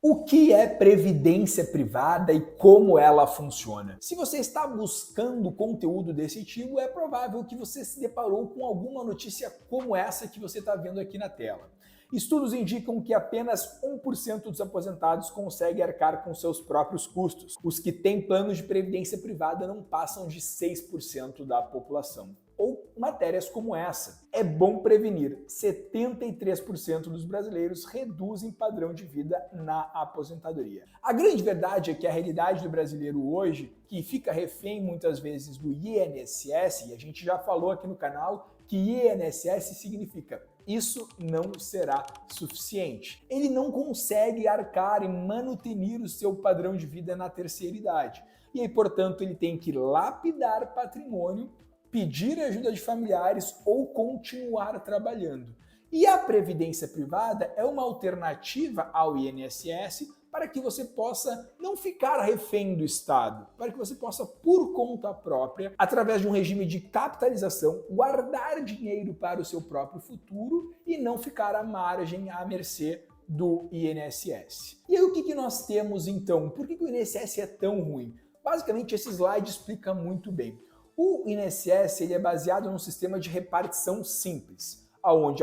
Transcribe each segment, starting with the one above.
O que é previdência privada e como ela funciona? Se você está buscando conteúdo desse tipo, é provável que você se deparou com alguma notícia como essa que você está vendo aqui na tela. Estudos indicam que apenas 1% dos aposentados consegue arcar com seus próprios custos. Os que têm planos de previdência privada não passam de 6% da população. Ou matérias como essa. É bom prevenir. 73% dos brasileiros reduzem padrão de vida na aposentadoria. A grande verdade é que a realidade do brasileiro hoje, que fica refém muitas vezes do INSS, e a gente já falou aqui no canal que INSS significa isso não será suficiente. Ele não consegue arcar e manutenir o seu padrão de vida na terceira idade. E aí, portanto, ele tem que lapidar patrimônio, pedir ajuda de familiares ou continuar trabalhando. E a previdência privada é uma alternativa ao INSS para que você possa não ficar refém do Estado, para que você possa, por conta própria, através de um regime de capitalização, guardar dinheiro para o seu próprio futuro e não ficar à margem, à mercê do INSS. E aí o que nós temos então? Por que o INSS é tão ruim? Basicamente, esse slide explica muito bem. O INSS ele é baseado num sistema de repartição simples, onde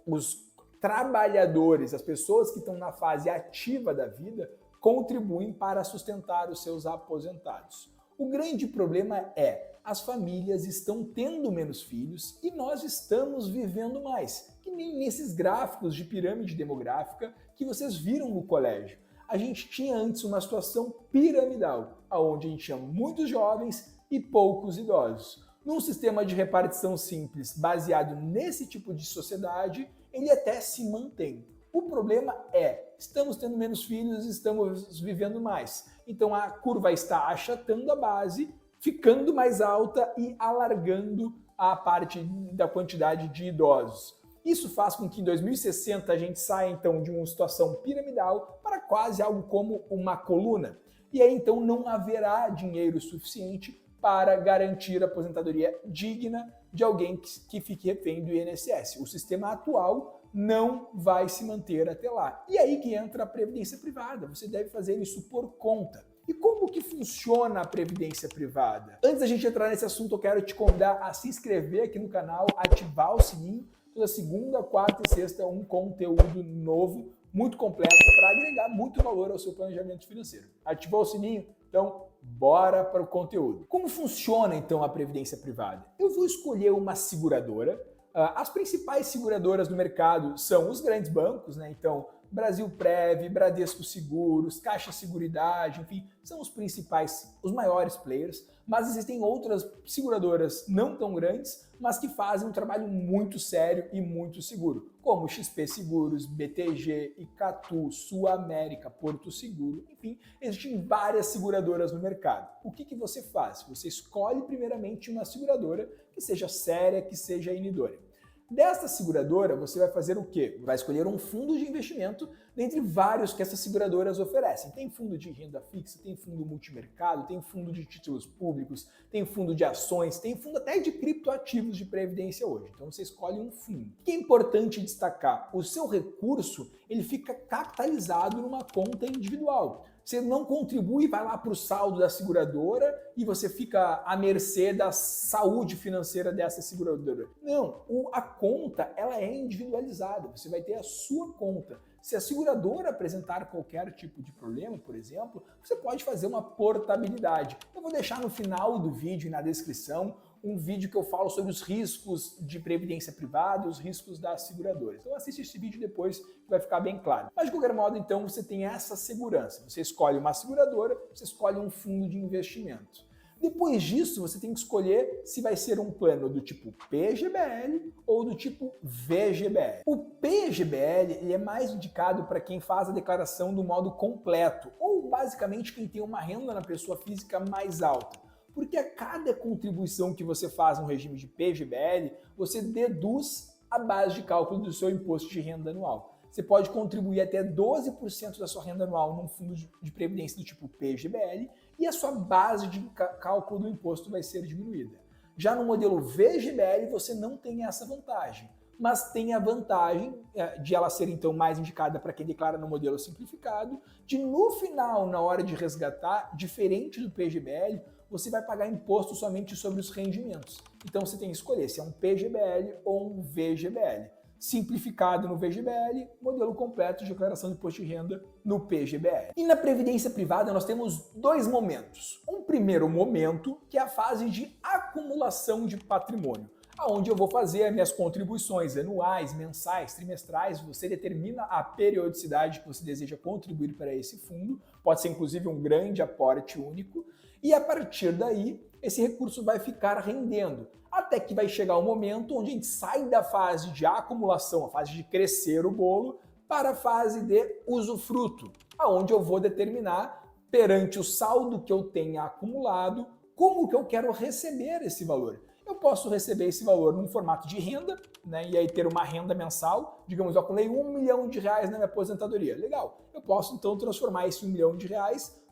os trabalhadores, as pessoas que estão na fase ativa da vida, contribuem para sustentar os seus aposentados. O grande problema é as famílias estão tendo menos filhos e nós estamos vivendo mais, que nem nesses gráficos de pirâmide demográfica que vocês viram no colégio. A gente tinha antes uma situação piramidal, onde a gente tinha muitos jovens e poucos idosos. Num sistema de repartição simples baseado nesse tipo de sociedade, ele até se mantém. O problema é, estamos tendo menos filhos, estamos vivendo mais. Então a curva está achatando a base, ficando mais alta e alargando a parte da quantidade de idosos. Isso faz com que em 2060 a gente saia então de uma situação piramidal para quase algo como uma coluna. E aí então não haverá dinheiro suficiente para garantir a aposentadoria digna de alguém que fique refém do INSS. O sistema atual não vai se manter até lá. E aí que entra a previdência privada. Você deve fazer isso por conta. E como que funciona a previdência privada? Antes da gente entrar nesse assunto, eu quero te convidar a se inscrever aqui no canal, ativar o sininho. Toda segunda, quarta e sexta um conteúdo novo, muito completo, para agregar muito valor ao seu planejamento financeiro. Ativou o sininho? Então, bora para o conteúdo. Como funciona, então, a previdência privada? Eu vou escolher uma seguradora. As principais seguradoras do mercado são os grandes bancos, né? Então, Brasilprev, Bradesco Seguros, Caixa Seguridade, enfim, são os principais, os maiores players, mas existem outras seguradoras não tão grandes, mas que fazem um trabalho muito sério e muito seguro, como XP Seguros, BTG, Icatu, Sul América, Porto Seguro, enfim, existem várias seguradoras no mercado. O que você faz? Você escolhe primeiramente uma seguradora que seja séria, que seja inidônea. Desta seguradora, você vai fazer o quê? Vai escolher um fundo de investimento dentre vários que essas seguradoras oferecem. Tem fundo de renda fixa, tem fundo multimercado, tem fundo de títulos públicos, tem fundo de ações, tem fundo até de criptoativos de previdência hoje. Então você escolhe um fundo. O que é importante destacar? O seu recurso ele fica capitalizado numa conta individual. Você não contribui, vai lá para o saldo da seguradora e você fica à mercê da saúde financeira dessa seguradora. Não, a conta ela é individualizada, você vai ter a sua conta. Se a seguradora apresentar qualquer tipo de problema, por exemplo, você pode fazer uma portabilidade. Eu vou deixar no final do vídeo e na descrição um vídeo que eu falo sobre os riscos de previdência privada e os riscos das seguradoras. Então assiste esse vídeo depois que vai ficar bem claro. Mas de qualquer modo, então, você tem essa segurança. Você escolhe uma seguradora, você escolhe um fundo de investimento. Depois disso, você tem que escolher se vai ser um plano do tipo PGBL ou do tipo VGBL. O PGBL ele é mais indicado para quem faz a declaração do modo completo, ou basicamente quem tem uma renda na pessoa física mais alta. Porque a cada contribuição que você faz no regime de PGBL, você deduz a base de cálculo do seu imposto de renda anual. Você pode contribuir até 12% da sua renda anual num fundo de previdência do tipo PGBL e a sua base de cálculo do imposto vai ser diminuída. Já no modelo VGBL, você não tem essa vantagem. mas tem a vantagem de ela ser então mais indicada para quem declara no modelo simplificado, de no final, na hora de resgatar, diferente do PGBL, você vai pagar imposto somente sobre os rendimentos. Então você tem que escolher se é um PGBL ou um VGBL. Simplificado no VGBL, modelo completo de declaração de imposto de renda no PGBL. E na previdência privada nós temos dois momentos. Um primeiro momento, que é a fase de acumulação de patrimônio, onde eu vou fazer as minhas contribuições anuais, mensais, trimestrais. Você determina a periodicidade que você deseja contribuir para esse fundo, pode ser inclusive um grande aporte único, e a partir daí esse recurso vai ficar rendendo, até que vai chegar o momento onde a gente sai da fase de acumulação, a fase de crescer o bolo, para a fase de usufruto, aonde eu vou determinar perante o saldo que eu tenha acumulado como que eu quero receber esse valor. Eu posso receber esse valor num formato de renda, né, e aí ter uma renda mensal. Digamos, eu acumulei R$1 milhão na minha aposentadoria. Legal. Eu posso então transformar esse R$1 milhão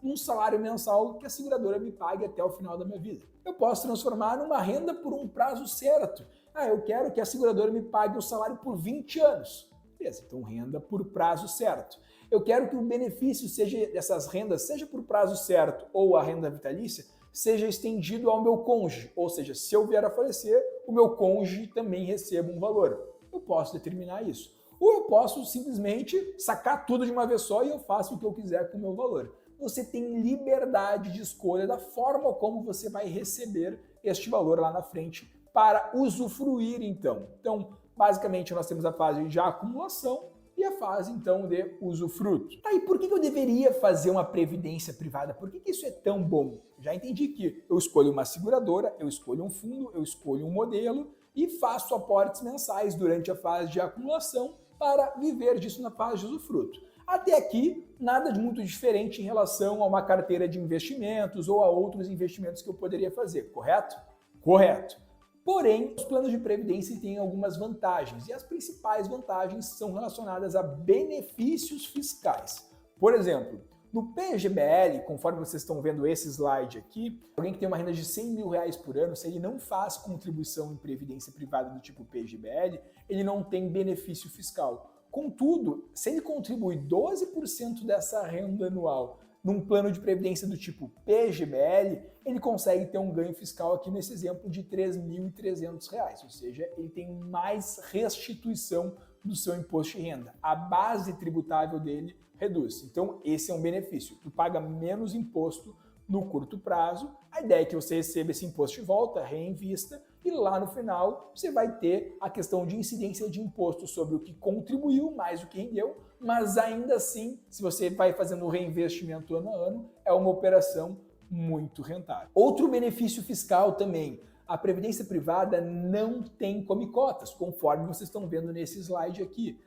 num salário mensal que a seguradora me pague até o final da minha vida. Eu posso transformar numa renda por um prazo certo. Eu quero que a seguradora me pague o salário por 20 anos. Beleza, então renda por prazo certo. Eu quero que o benefício dessas rendas, seja por prazo certo ou a renda vitalícia, seja estendido ao meu cônjuge, ou seja, se eu vier a falecer, o meu cônjuge também receba um valor. Eu posso determinar isso. Ou eu posso simplesmente sacar tudo de uma vez só e eu faço o que eu quiser com o meu valor. Você tem liberdade de escolha da forma como você vai receber este valor lá na frente para usufruir então. Então, basicamente, nós temos a fase de acumulação e a fase, então, de usufruto. E por que eu deveria fazer uma previdência privada? Por que isso é tão bom? Já entendi que eu escolho uma seguradora, eu escolho um fundo, eu escolho um modelo e faço aportes mensais durante a fase de acumulação para viver disso na fase de usufruto. Até aqui, nada de muito diferente em relação a uma carteira de investimentos ou a outros investimentos que eu poderia fazer, correto? Correto. Porém, os planos de previdência têm algumas vantagens, e as principais vantagens são relacionadas a benefícios fiscais. Por exemplo, no PGBL, conforme vocês estão vendo esse slide aqui, alguém que tem uma renda de R$100 mil por ano, se ele não faz contribuição em previdência privada do tipo PGBL, ele não tem benefício fiscal. Contudo, se ele contribui 12% dessa renda anual num plano de previdência do tipo PGBL, ele consegue ter um ganho fiscal aqui nesse exemplo de R$ 3.300, ou seja, ele tem mais restituição do seu imposto de renda. A base tributável dele reduz. Então, esse é um benefício. Tu paga menos imposto no curto prazo, a ideia é que você receba esse imposto de volta, reinvista, e lá no final você vai ter a questão de incidência de imposto sobre o que contribuiu mais o que rendeu, mas ainda assim, se você vai fazendo o reinvestimento ano a ano, é uma operação muito rentável. Outro benefício fiscal também, a previdência privada não tem come-cotas, conforme vocês estão vendo nesse slide aqui.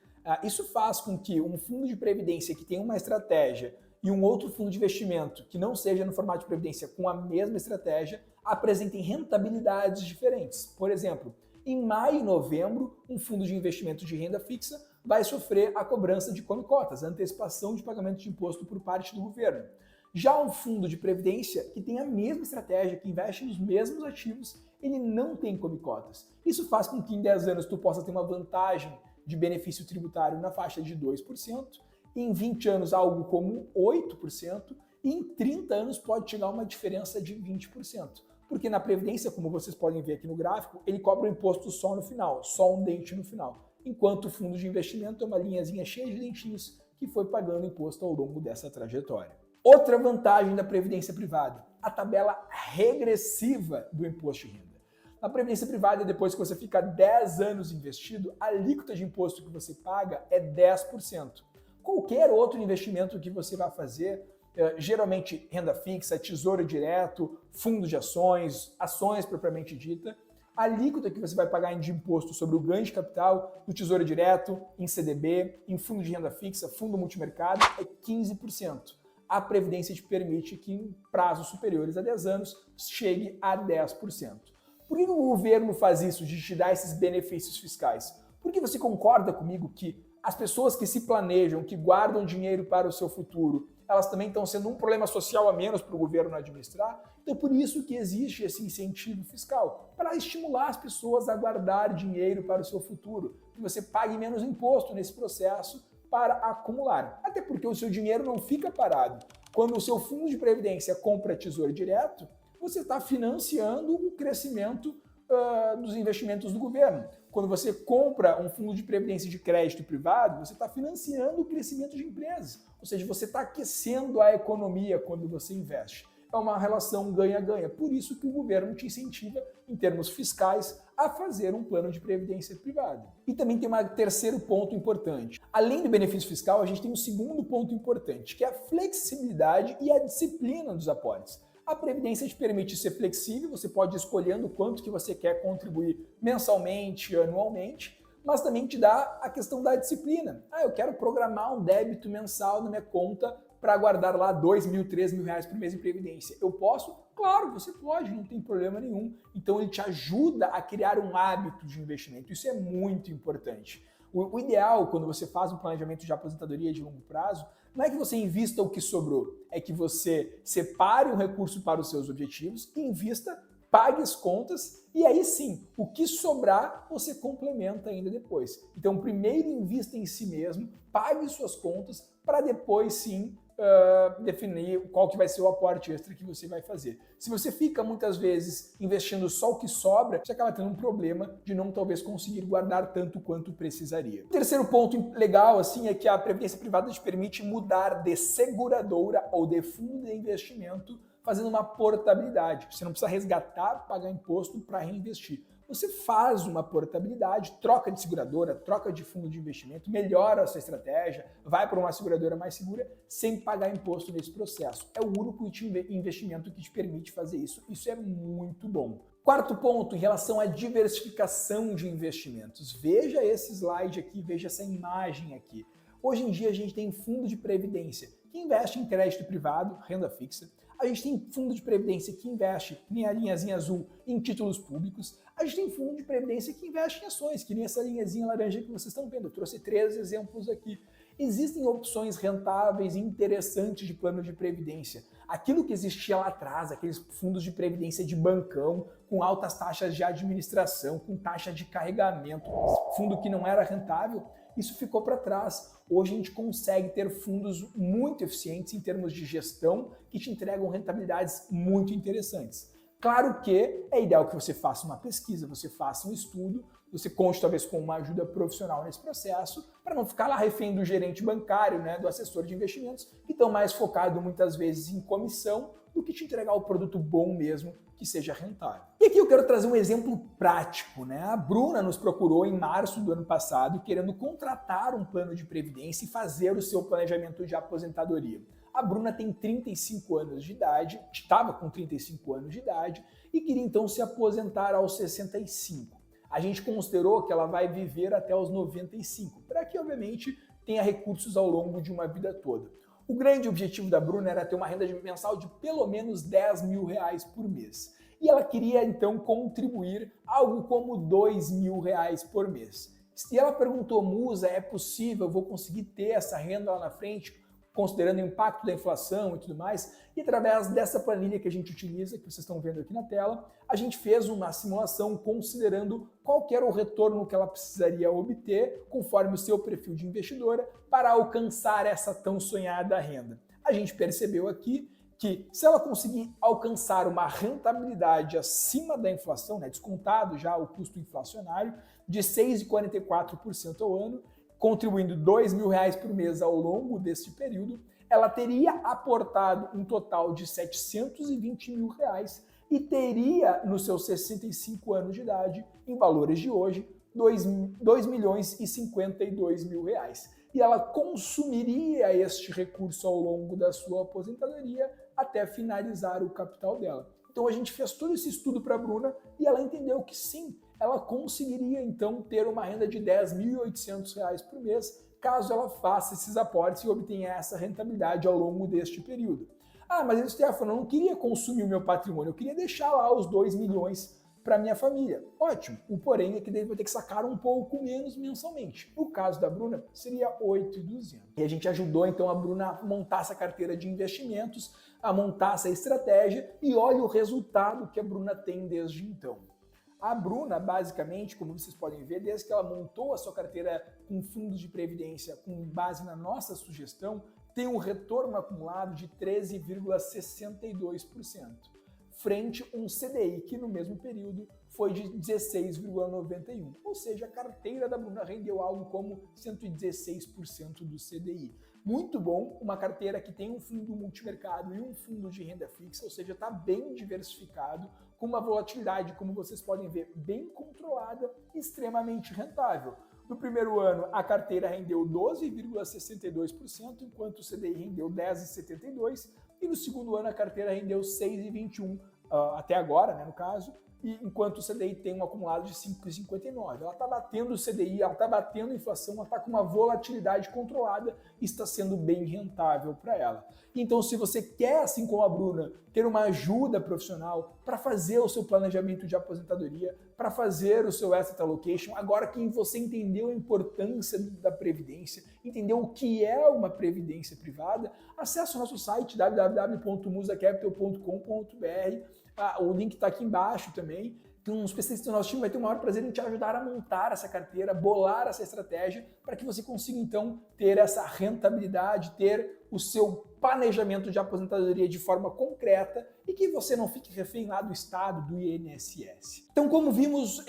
Isso faz com que um fundo de previdência que tem uma estratégia e um outro fundo de investimento que não seja no formato de previdência com a mesma estratégia apresentem rentabilidades diferentes. Por exemplo, em maio e novembro, um fundo de investimento de renda fixa vai sofrer a cobrança de come-cotas, a antecipação de pagamento de imposto por parte do governo. Já um fundo de previdência que tem a mesma estratégia, que investe nos mesmos ativos, ele não tem come-cotas. Isso faz com que em 10 anos tu possa ter uma vantagem de benefício tributário na faixa de 2%, em 20 anos algo como 8%, e em 30 anos pode chegar a uma diferença de 20%. Porque na Previdência, como vocês podem ver aqui no gráfico, ele cobra o imposto só no final, só um dente no final. Enquanto o fundo de investimento é uma linhazinha cheia de dentinhos que foi pagando imposto ao longo dessa trajetória. Outra vantagem da Previdência Privada, a tabela regressiva do imposto de renda. Na Previdência Privada, depois que você fica 10 anos investido, a alíquota de imposto que você paga é 10%. Qualquer outro investimento que você vai fazer, geralmente renda fixa, tesouro direto, fundo de ações, ações propriamente dita, a alíquota que você vai pagar de imposto sobre o ganho de capital no tesouro direto, em CDB, em fundo de renda fixa, fundo multimercado, é 15%. A Previdência te permite que em prazos superiores a 10 anos chegue a 10%. Por que o governo faz isso, de te dar esses benefícios fiscais? Porque você concorda comigo que As pessoas que se planejam, que guardam dinheiro para o seu futuro, elas também estão sendo um problema social a menos para o governo administrar. Então, por isso que existe esse incentivo fiscal, para estimular as pessoas a guardar dinheiro para o seu futuro, que você pague menos imposto nesse processo para acumular. Até porque o seu dinheiro não fica parado. Quando o seu fundo de previdência compra tesouro direto, você está financiando o crescimento dos investimentos do governo. Quando você compra um fundo de previdência de crédito privado, você está financiando o crescimento de empresas. Ou seja, você está aquecendo a economia quando você investe. É uma relação ganha-ganha. Por isso que o governo te incentiva, em termos fiscais, a fazer um plano de previdência privada. E também tem um terceiro ponto importante. Além do benefício fiscal, a gente tem um segundo ponto importante, que é a flexibilidade e a disciplina dos aportes. A Previdência te permite ser flexível, você pode ir escolhendo quanto que você quer contribuir mensalmente, anualmente, mas também te dá a questão da disciplina. Eu quero programar um débito mensal na minha conta para guardar lá R$2.000, R$3.000 por mês em Previdência. Eu posso? Claro, você pode, não tem problema nenhum. Então ele te ajuda a criar um hábito de investimento, isso é muito importante. O ideal, quando você faz um planejamento de aposentadoria de longo prazo, não é que você invista o que sobrou, é que você separe um recurso para os seus objetivos, invista, pague as contas e aí sim, o que sobrar você complementa ainda depois. Então primeiro invista em si mesmo, pague suas contas para depois sim definir qual que vai ser o aporte extra que você vai fazer. Se você fica muitas vezes investindo só o que sobra, você acaba tendo um problema de não talvez conseguir guardar tanto quanto precisaria. O terceiro ponto legal assim é que a previdência privada te permite mudar de seguradora ou de fundo de investimento fazendo uma portabilidade. Você não precisa resgatar, pagar imposto para reinvestir. Você faz uma portabilidade, troca de seguradora, troca de fundo de investimento, melhora a sua estratégia, vai para uma seguradora mais segura sem pagar imposto nesse processo. É o único investimento que te permite fazer isso. Isso é muito bom. Quarto ponto, em relação à diversificação de investimentos. Veja esse slide aqui, veja essa imagem aqui. Hoje em dia a gente tem fundo de previdência que investe em crédito privado, renda fixa. A gente tem fundo de previdência que investe, que nem a linhazinha azul, em títulos públicos. A gente tem fundo de previdência que investe em ações, que nem essa linhazinha laranja que vocês estão vendo. Eu trouxe 3 exemplos aqui. Existem opções rentáveis e interessantes de plano de previdência. Aquilo que existia lá atrás, aqueles fundos de previdência de bancão, com altas taxas de administração, com taxa de carregamento, fundo que não era rentável, isso ficou para trás. Hoje a gente consegue ter fundos muito eficientes em termos de gestão que te entregam rentabilidades muito interessantes. Claro que é ideal que você faça uma pesquisa, você faça um estudo, você conte talvez com uma ajuda profissional nesse processo, para não ficar lá refém do gerente bancário, do assessor de investimentos, que estão mais focados muitas vezes em comissão do que te entregar o produto bom mesmo, que seja rentável. E aqui eu quero trazer um exemplo prático, A Bruna nos procurou em março do ano passado, querendo contratar um plano de previdência e fazer o seu planejamento de aposentadoria. A Bruna tem 35 anos de idade, estava com 35 anos de idade e queria então se aposentar aos 65. A gente considerou que ela vai viver até os 95, para que obviamente tenha recursos ao longo de uma vida toda. O grande objetivo da Bruna era ter uma renda mensal de pelo menos R$10.000 por mês. E ela queria então contribuir algo como R$2.000 por mês. E ela perguntou, Musa, é possível, eu vou conseguir ter essa renda lá na frente, considerando o impacto da inflação e tudo mais? E através dessa planilha que a gente utiliza, que vocês estão vendo aqui na tela, a gente fez uma simulação considerando qual que era o retorno que ela precisaria obter, conforme o seu perfil de investidora, para alcançar essa tão sonhada renda. A gente percebeu aqui que se ela conseguir alcançar uma rentabilidade acima da inflação, descontado já o custo inflacionário, de 6,44% ao ano, contribuindo R$2.000 por mês ao longo desse período, ela teria aportado um total de R$720.000 e teria, nos seus 65 anos de idade, em valores de hoje, R$2.052.000. E ela consumiria este recurso ao longo da sua aposentadoria até finalizar o capital dela. Então a gente fez todo esse estudo para a Bruna e ela entendeu que sim, ela conseguiria então ter uma renda de R$10.800 por mês, caso ela faça esses aportes e obtenha essa rentabilidade ao longo deste período. Mas Stefano, eu não queria consumir o meu patrimônio, eu queria deixar lá os 2 milhões para minha família. Ótimo. O porém é que daí vai ter que sacar um pouco menos mensalmente. No caso da Bruna, seria 8.200. E a gente ajudou então a Bruna a montar essa carteira de investimentos, a montar essa estratégia e olha o resultado que a Bruna tem desde então. A Bruna, basicamente, como vocês podem ver, desde que ela montou a sua carteira com fundos de previdência com base na nossa sugestão, tem um retorno acumulado de 13,62%, frente a um CDI que no mesmo período foi de 16,91%. Ou seja, a carteira da Bruna rendeu algo como 116% do CDI. Muito bom, uma carteira que tem um fundo multimercado e um fundo de renda fixa, ou seja, está bem diversificado, com uma volatilidade, como vocês podem ver, bem controlada e extremamente rentável. No primeiro ano, a carteira rendeu 12,62%, enquanto o CDI rendeu 10,72%, e no segundo ano a carteira rendeu 6,21%, até agora, né, no caso, e enquanto o CDI tem um acumulado de 5,59%. Ela está batendo o CDI, ela está batendo a inflação, ela está com uma volatilidade controlada e está sendo bem rentável para ela. Então, se você quer, assim como a Bruna, ter uma ajuda profissional para fazer o seu planejamento de aposentadoria, para fazer o seu asset allocation, agora que você entendeu a importância da previdência, entendeu o que é uma previdência privada, acesse o nosso site www.musacapital.com.br. O link está aqui embaixo também. Um especialista do nosso time vai ter o maior prazer em te ajudar a montar essa carteira, bolar essa estratégia, para que você consiga então ter essa rentabilidade, ter o seu planejamento de aposentadoria de forma concreta e que você não fique refém lá do Estado, do INSS. Então, como vimos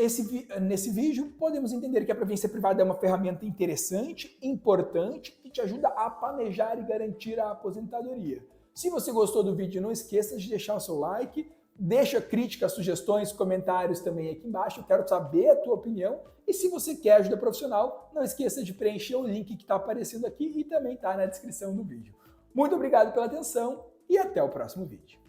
nesse vídeo, podemos entender que a previdência privada é uma ferramenta interessante, importante, que te ajuda a planejar e garantir a aposentadoria. Se você gostou do vídeo, não esqueça de deixar o seu like, deixa críticas, sugestões, comentários também aqui embaixo, eu quero saber a tua opinião. E se você quer ajuda profissional, não esqueça de preencher o link que está aparecendo aqui e também está na descrição do vídeo. Muito obrigado pela atenção e até o próximo vídeo.